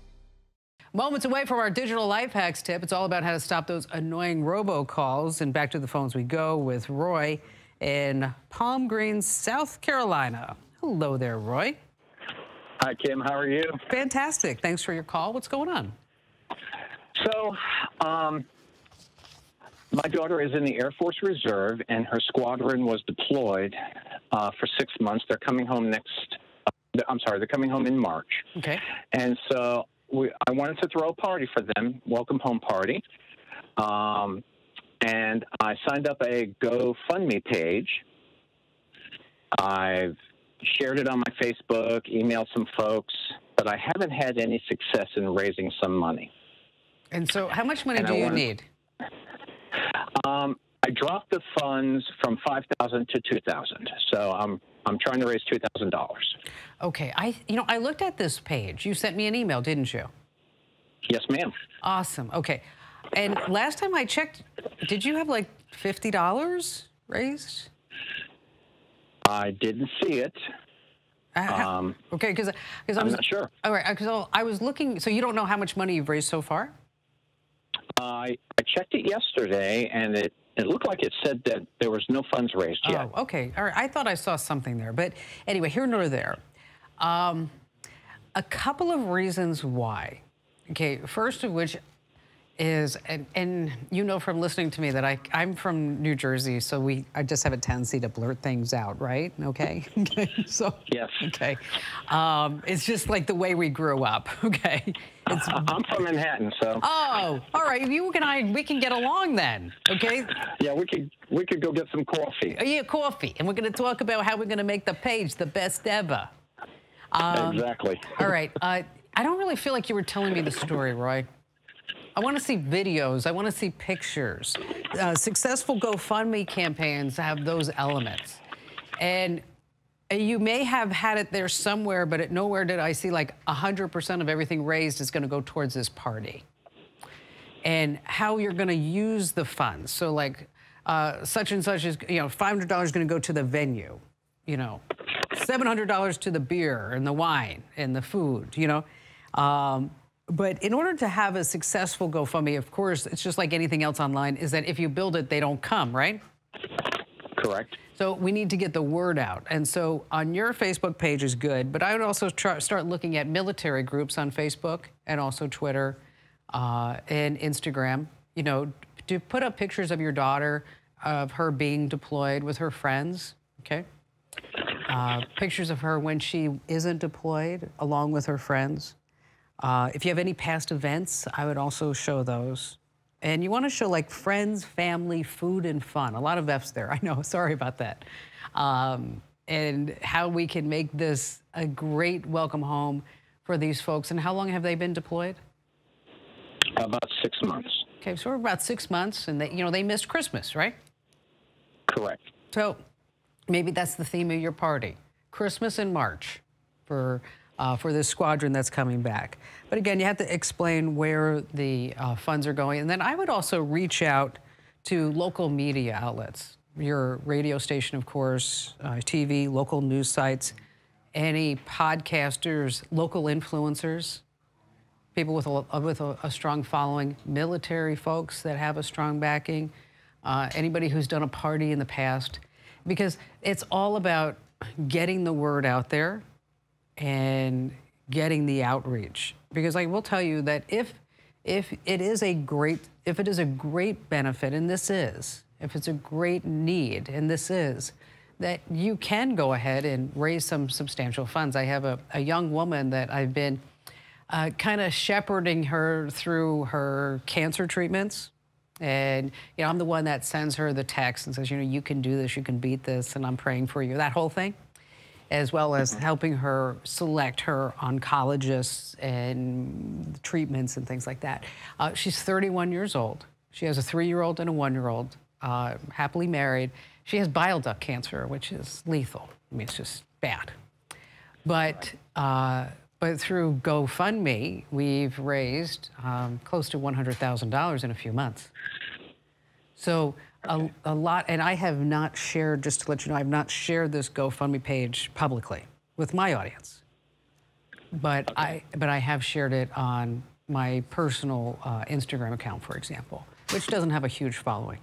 Moments away from our digital life hacks tip. It's all about how to stop those annoying robocalls. And back to the phones we go with Roy in Palm Green, South Carolina. Hello there, Roy. Hi, Kim. How are you? Fantastic. Thanks for your call. What's going on? So, my daughter is in the Air Force Reserve, and her squadron was deployed for 6 months. They're coming home they're coming home in March. Okay. And so I wanted to throw a party for them, welcome home party. And I signed up a GoFundMe page. I've shared it on my Facebook, emailed some folks, but I haven't had any success in raising some money. And so how much money do you need? I dropped the funds from $5,000 to $2,000. So I'm trying to raise $2,000. Okay. I looked at this page. You sent me an email, didn't you? Yes, ma'am. Awesome. Okay. And last time I checked, did you have like $50 raised? I didn't see it. Okay, because I'm not sure. All right, because I was looking. So you don't know how much money you've raised so far? I checked it yesterday, and it looked like it said that there was no funds raised yet. Oh, okay. All right. I thought I saw something there. But anyway, here nor there. A couple of reasons why. Okay, first of which is, and you know from listening to me that I'm from New Jersey, so I just have a tendency to blurt things out, right? Okay? So, yes. Okay. It's just like the way we grew up, okay? I'm from Manhattan, so. Oh, all right. You and we can get along then, okay? Yeah, we could go get some coffee. Yeah, coffee. And we're going to talk about how we're going to make the page the best ever. Exactly. All right. I don't really feel like you were telling me the story, Roy. I want to see videos. I want to see pictures. Successful GoFundMe campaigns have those elements. And you may have had it there somewhere, but nowhere did I see like 100% of everything raised is going to go towards this party. And how you're going to use the funds. So like such and such is, $500 is going to go to the venue, $700 to the beer and the wine and the food, But in order to have a successful GoFundMe, of course, it's just like anything else online, is that if you build it, they don't come, right? Correct. So we need to get the word out. And so on your Facebook page is good, but I would also start looking at military groups on Facebook and also Twitter and Instagram, to put up pictures of your daughter, of her being deployed with her friends, okay? Pictures of her when she isn't deployed along with her friends. If you have any past events, I would also show those. And you want to show like friends, family, food, and fun. A lot of F's there, I know, sorry about that. And how we can make this a great welcome home for these folks. And how long have they been deployed? About 6 months. Okay, so we're about 6 months, and they missed Christmas, right? Correct. So maybe that's the theme of your party, Christmas in March for this squadron that's coming back. But again, you have to explain where the funds are going. And then I would also reach out to local media outlets, your radio station, of course, TV, local news sites, any podcasters, local influencers, people with a strong following, military folks that have a strong backing, anybody who's done a party in the past, because it's all about getting the word out there and getting the outreach. Because I will tell you that if it is a great benefit, and this is, if it's a great need, and this is, that you can go ahead and raise some substantial funds. I have a young woman that I've been kind of shepherding her through her cancer treatments. And, you know, I'm the one that sends her the text and says, you know, you can do this, you can beat this, and I'm praying for you, that whole thing, as well as helping her select her oncologists and treatments and things like that. She's 31 years old. She has a 3-year-old and a 1-year-old, happily married. She has bile duct cancer, which is lethal. I mean, it's just bad. But through GoFundMe, we've raised close to $100,000 in a few months. So a lot, and I have not shared, just to let you know, I've not shared this GoFundMe page publicly with my audience. But I have shared it on my personal Instagram account, for example, which doesn't have a huge following.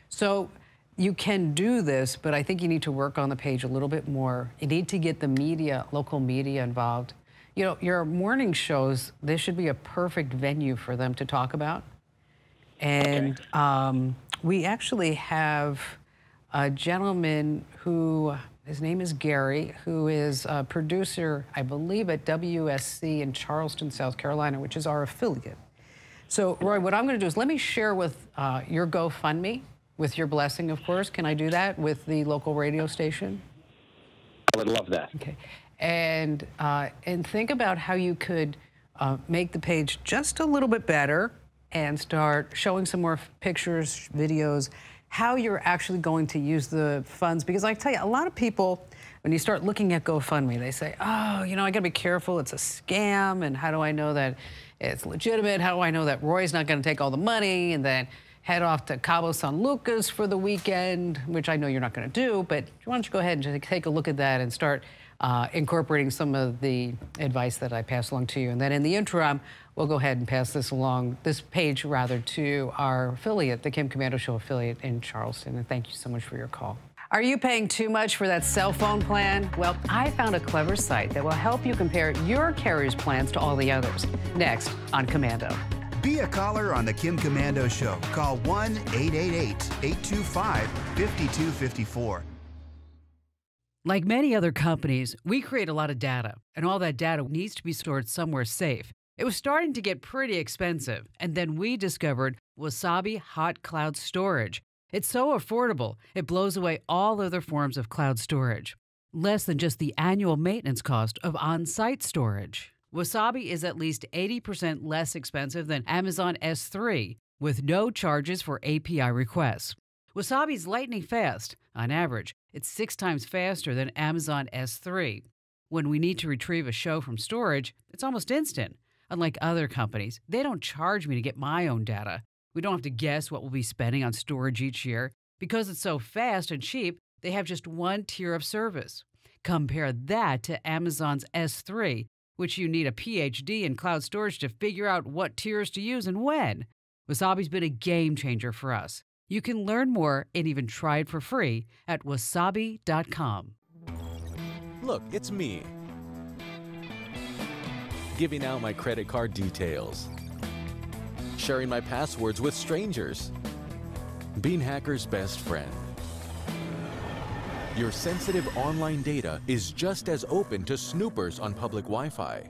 So you can do this, but I think you need to work on the page a little bit more. You need to get the media, local media involved. You know, your morning shows, this should be a perfect venue for them to talk about. And we actually have a gentleman who, his name is Gary, who is a producer, I believe, at WSC in Charleston, South Carolina, which is our affiliate. So, Roy, what I'm going to do is let me share with your GoFundMe, with your blessing, of course. Can I do that with the local radio station? I would love that. Okay. And think about how you could make the page just a little bit better and start showing some more pictures, videos, how you're actually going to use the funds. Because I tell you, a lot of people, when you start looking at GoFundMe, they say, oh, you know, I gotta be careful, it's a scam, and how do I know that it's legitimate? How do I know that Roy's not gonna take all the money and then head off to Cabo San Lucas for the weekend, which I know you're not gonna do, but why don't you go ahead and just take a look at that and start incorporating some of the advice that I pass along to you. And then in the interim, we'll go ahead and pass this along, this page rather, to our affiliate, the Kim Komando Show affiliate in Charleston. And thank you so much for your call. Are you paying too much for that cell phone plan? Well, I found a clever site that will help you compare your carrier's plans to all the others. Next on Komando. Be a caller on the Kim Komando Show. Call 1-888-825-5254. Like many other companies, we create a lot of data, and all that data needs to be stored somewhere safe. It was starting to get pretty expensive, and then we discovered Wasabi Hot Cloud Storage. It's so affordable, it blows away all other forms of cloud storage. Less than just the annual maintenance cost of on-site storage. Wasabi is at least 80% less expensive than Amazon S3, with no charges for API requests. Wasabi's lightning fast. On average, it's 6 times faster than Amazon S3. When we need to retrieve a show from storage, it's almost instant. Unlike other companies, they don't charge me to get my own data. We don't have to guess what we'll be spending on storage each year. Because it's so fast and cheap, they have just one tier of service. Compare that to Amazon's S3, which you need a PhD in cloud storage to figure out what tiers to use and when. Wasabi's been a game changer for us. You can learn more and even try it for free at wasabi.com. Look, it's me. Giving out my credit card details. Sharing my passwords with strangers. Being hackers' best friend. Your sensitive online data is just as open to snoopers on public Wi-Fi.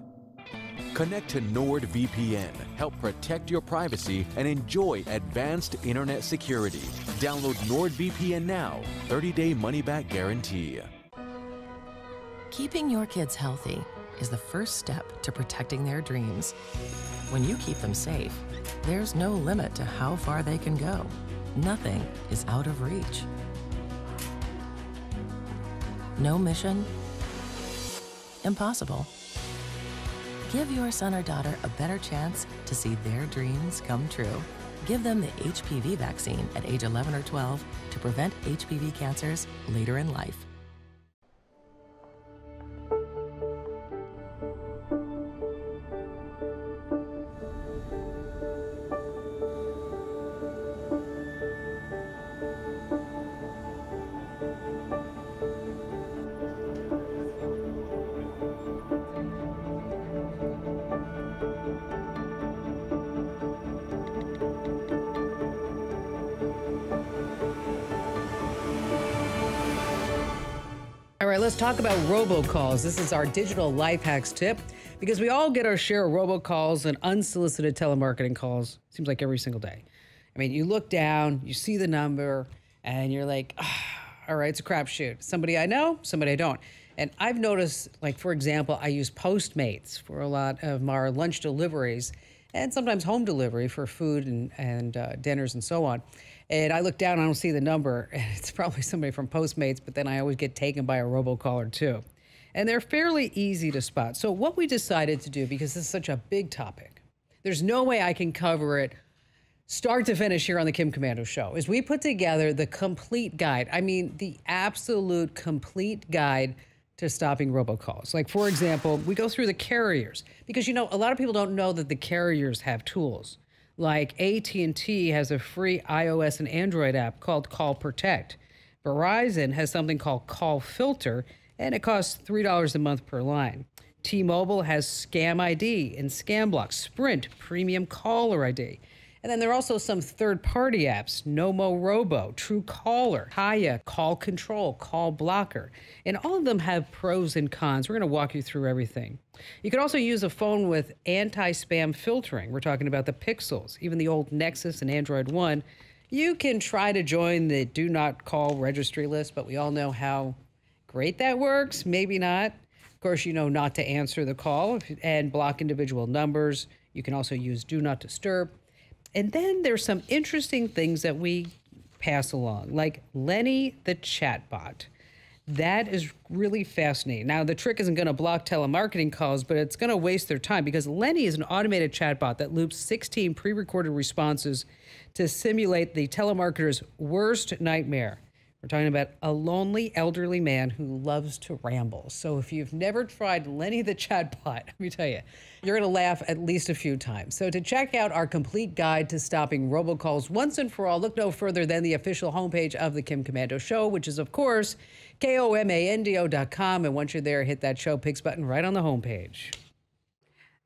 Connect to NordVPN. Help protect your privacy and enjoy advanced internet security. Download NordVPN now. 30-day money-back guarantee. Keeping your kids healthy is the first step to protecting their dreams. When you keep them safe, there's no limit to how far they can go. Nothing is out of reach. No mission? Impossible. Give your son or daughter a better chance to see their dreams come true. Give them the HPV vaccine at age 11 or 12 to prevent HPV cancers later in life. right, let's talk about robocalls. This is our digital life hacks tip because we all get our share of robocalls and unsolicited telemarketing calls. Seems like every single day. I mean, you look down, you see the number, and you're like, all right, it's a crapshoot. Somebody I know, somebody I don't. And I've noticed, like, for example, I use Postmates for a lot of our lunch deliveries and sometimes home delivery for food and dinners and so on. And I look down, I don't see the number, and it's probably somebody from Postmates, but then I always get taken by a robocaller too. And they're fairly easy to spot. So what we decided to do, because this is such a big topic, there's no way I can cover it start to finish here on the Kim Komando Show, is we put together the complete guide. I mean, the absolute complete guide to stopping robocalls. Like, for example, we go through the carriers, because, you know, a lot of people don't know that the carriers have tools. Like AT&T has a free iOS and Android app called Call Protect. Verizon has something called Call Filter, and it costs $3 a month per line. T-Mobile has Scam ID and Scam Block, Sprint Premium Caller ID. And then there are also some third-party apps, Nomo Robo, Truecaller, Kaya, Call Control, Call Blocker. And all of them have pros and cons. We're going to walk you through everything. You can also use a phone with anti-spam filtering. We're talking about the Pixels, even the old Nexus and Android One. You can try to join the Do Not Call registry list, but we all know how great that works. Maybe not. Of course, you know not to answer the call and block individual numbers. You can also use Do Not Disturb. And then there's some interesting things that we pass along, like Lenny the chatbot. That is really fascinating. Now, the trick isn't going to block telemarketing calls, but it's going to waste their time, because Lenny is an automated chatbot that loops 16 pre-recorded responses to simulate the telemarketer's worst nightmare. We're talking about a lonely elderly man who loves to ramble. So if you've never tried Lenny the chatbot, let me tell you, you're going to laugh at least a few times. So to check out our complete guide to stopping robocalls once and for all, look no further than the official homepage of the Kim Komando Show, which is, of course, KOMANDO.com. And once you're there, hit that Show Picks button right on the homepage.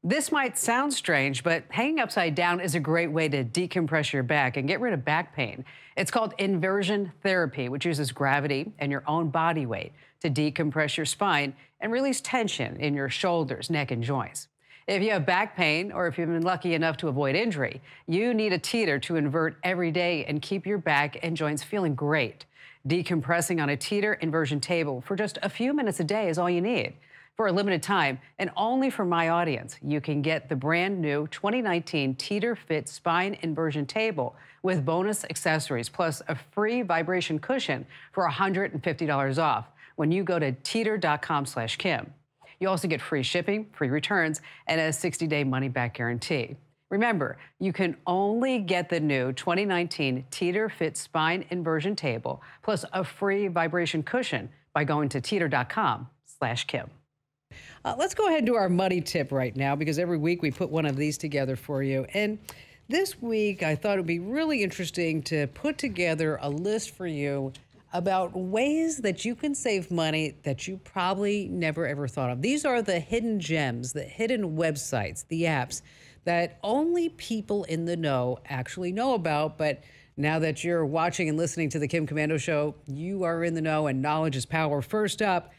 This might sound strange, but hanging upside down is a great way to decompress your back and get rid of back pain. It's called inversion therapy, which uses gravity and your own body weight to decompress your spine and release tension in your shoulders, neck, and joints. If you have back pain, or if you've been lucky enough to avoid injury, you need a teeter to invert every day and keep your back and joints feeling great. Decompressing on a teeter inversion table for just a few minutes a day is all you need. For a limited time, and only for my audience, you can get the brand new 2019 Teeter Fit Spine Inversion Table with bonus accessories, plus a free vibration cushion for $150 off when you go to teeter.com/Kim. You also get free shipping, free returns, and a 60-day money-back guarantee. Remember, you can only get the new 2019 Teeter Fit Spine Inversion Table, plus a free vibration cushion by going to teeter.com/Kim. Let's go ahead and do our money tip right now, because every week we put one of these together for you. And this week, I thought it would be really interesting to put together a list for you about ways that you can save money that you probably never ever thought of. These are the hidden gems, the hidden websites, the apps that only people in the know actually know about. But now that you're watching and listening to the Kim Komando Show, you are in the know, and knowledge is power. First up,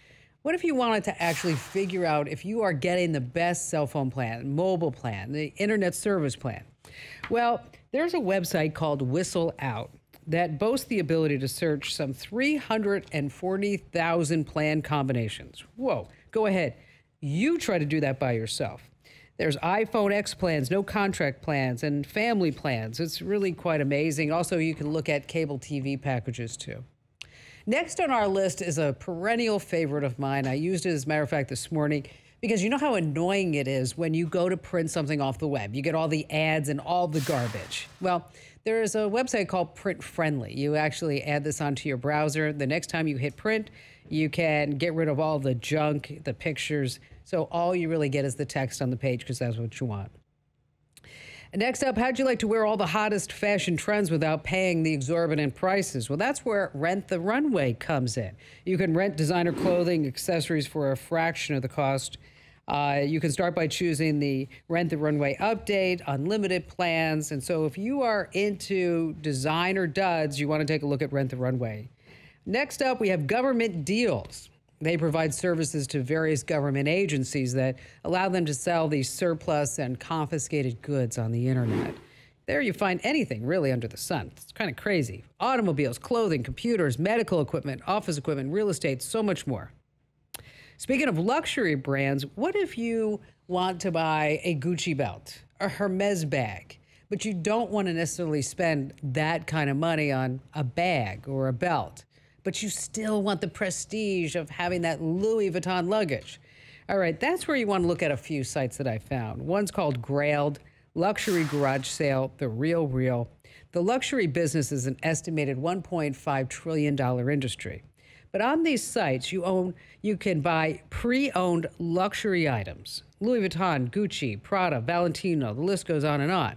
what if you wanted to actually figure out if you are getting the best cell phone plan, mobile plan, the internet service plan? Well, there's a website called Whistle Out that boasts the ability to search some 340,000 plan combinations. Whoa, go ahead. You try to do that by yourself. There's iPhone X plans, no contract plans, and family plans. It's really quite amazing. Also, you can look at cable TV packages too. Next on our list is a perennial favorite of mine. I used it, as a matter of fact, this morning, because you know how annoying it is when you go to print something off the web. You get all the ads and all the garbage. Well, there is a website called Print Friendly. You actually add this onto your browser. The next time you hit print, you can get rid of all the junk, the pictures. So all you really get is the text on the page, because that's what you want. Next up, how'd you like to wear all the hottest fashion trends without paying the exorbitant prices? Well, that's where Rent the Runway comes in. You can rent designer clothing, accessories for a fraction of the cost. You can start by choosing the Rent the Runway update, unlimited plans. And so if you are into designer duds, you want to take a look at Rent the Runway. Next up, we have government deals. They provide services to various government agencies that allow them to sell these surplus and confiscated goods on the internet. There you find anything really under the sun. It's kind of crazy. Automobiles, clothing, computers, medical equipment, office equipment, real estate, so much more. Speaking of luxury brands, what if you want to buy a Gucci belt, a Hermes bag, but you don't want to necessarily spend that kind of money on a bag or a belt, but you still want the prestige of having that Louis Vuitton luggage? All right, that's where you want to look at a few sites that I found. One's called Grailed, Luxury Garage Sale, The Real Real. The luxury business is an estimated $1.5 trillion industry. But on these sites, you can buy pre-owned luxury items. Louis Vuitton, Gucci, Prada, Valentino, the list goes on and on.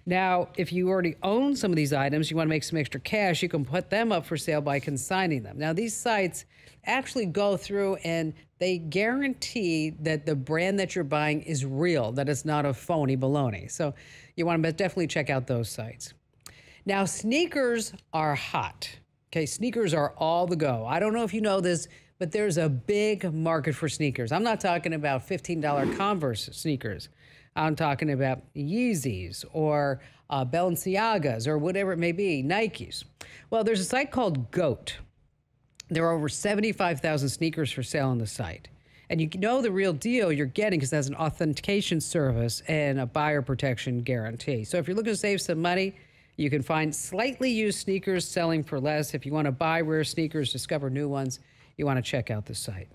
Now, if you already own some of these items, you want to make some extra cash, you can put them up for sale by consigning them. Now, these sites actually go through and they guarantee that the brand that you're buying is real, that it's not a phony baloney. So you want to definitely check out those sites. Now, sneakers are hot. Okay, sneakers are all the go. I don't know if you know this, but there's a big market for sneakers. I'm not talking about $15 Converse sneakers. I'm talking about Yeezys or Balenciagas or whatever it may be, Nikes. Well, there's a site called GOAT. There are over 75,000 sneakers for sale on the site. And you know the real deal you're getting because it has an authentication service and a buyer protection guarantee. So if you're looking to save some money, you can find slightly used sneakers selling for less. If you want to buy rare sneakers, discover new ones, you want to check out the site.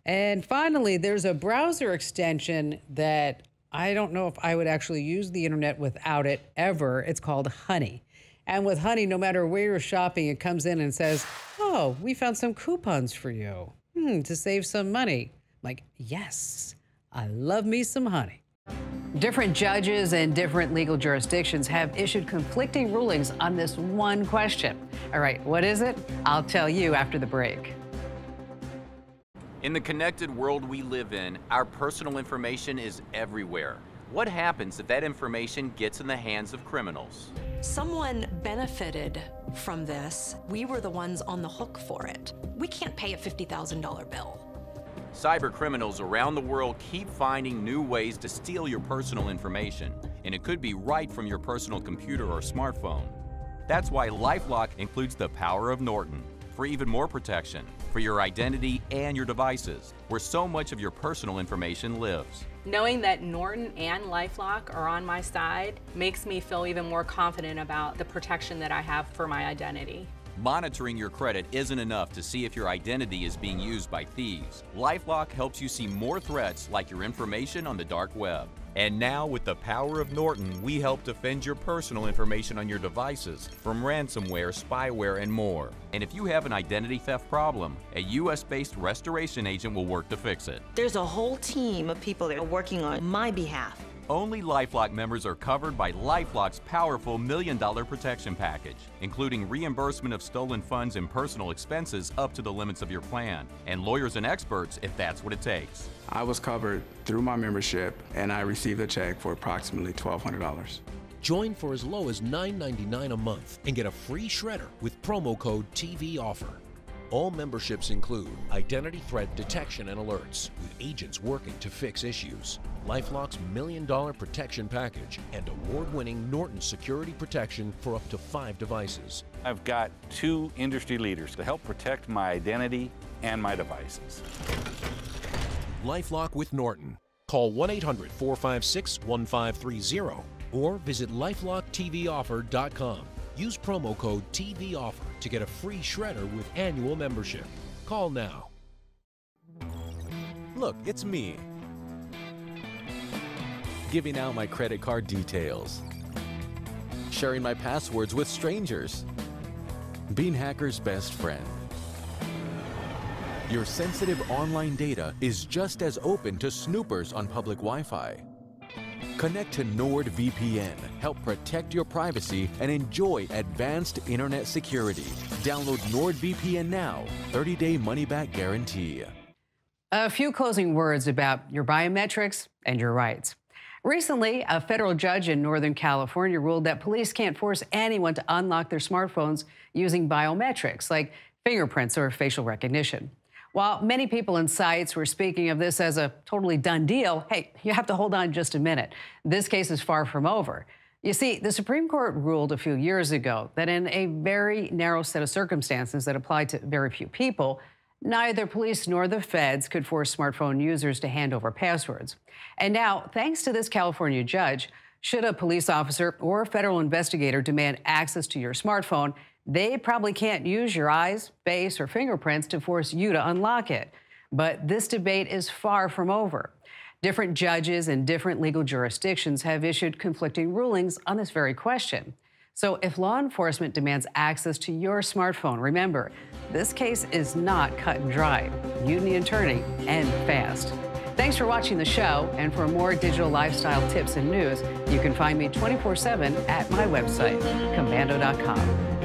And finally, there's a browser extension that I don't know if I would actually use the internet without it ever. It's called Honey. And with Honey, no matter where you're shopping, it comes in and says, oh, we found some coupons for you to save some money. I'm like, yes, I love me some Honey. Different judges in different legal jurisdictions have issued conflicting rulings on this one question. All right, what is it? I'll tell you after the break. In the connected world we live in, our personal information is everywhere. What happens if that information gets in the hands of criminals? Someone benefited from this. We were the ones on the hook for it. We can't pay a $50,000 bill. Cyber criminals around the world keep finding new ways to steal your personal information, and it could be right from your personal computer or smartphone. That's why LifeLock includes the power of Norton for even more protection for your identity and your devices, where so much of your personal information lives. Knowing that Norton and LifeLock are on my side makes me feel even more confident about the protection that I have for my identity. Monitoring your credit isn't enough to see if your identity is being used by thieves. LifeLock helps you see more threats like your information on the dark web. And now, with the power of Norton, we help defend your personal information on your devices from ransomware, spyware, and more. And if you have an identity theft problem, a U.S.-based restoration agent will work to fix it. There's a whole team of people that are working on my behalf. Only LifeLock members are covered by LifeLock's powerful $1 million protection package, including reimbursement of stolen funds and personal expenses up to the limits of your plan, and lawyers and experts if that's what it takes. I was covered through my membership, and I received a check for approximately $1,200. Join for as low as $9.99 a month and get a free shredder with promo code TVOFFER. All memberships include identity threat detection and alerts, with agents working to fix issues, LifeLock's $1 million protection package, and award-winning Norton security protection for up to 5 devices. I've got 2 industry leaders to help protect my identity and my devices. LifeLock with Norton. Call 1-800-456-1530 or visit LifeLockTVOffer.com. Use promo code TVOffer to get a free shredder with annual membership. Call now. Look, it's me. Giving out my credit card details. Sharing my passwords with strangers. Being hackers' best friend. Your sensitive online data is just as open to snoopers on public Wi-Fi. Connect to NordVPN, help protect your privacy, and enjoy advanced internet security. Download NordVPN now. 30-day money-back guarantee. A few closing words about your biometrics and your rights. Recently, a federal judge in Northern California ruled that police can't force anyone to unlock their smartphones using biometrics, like fingerprints or facial recognition. While many people and sites were speaking of this as a totally done deal, hey, you have to hold on just a minute. This case is far from over. You see, the Supreme Court ruled a few years ago that in a very narrow set of circumstances that applied to very few people, neither police nor the feds could force smartphone users to hand over passwords. And now, thanks to this California judge, should a police officer or a federal investigator demand access to your smartphone, they probably can't use your eyes, face, or fingerprints to force you to unlock it. But this debate is far from over. Different judges in different legal jurisdictions have issued conflicting rulings on this very question. So if law enforcement demands access to your smartphone, remember, this case is not cut and dry. You need an attorney, and fast. Thanks for watching the show, and for more digital lifestyle tips and news, you can find me 24/7 at my website, komando.com.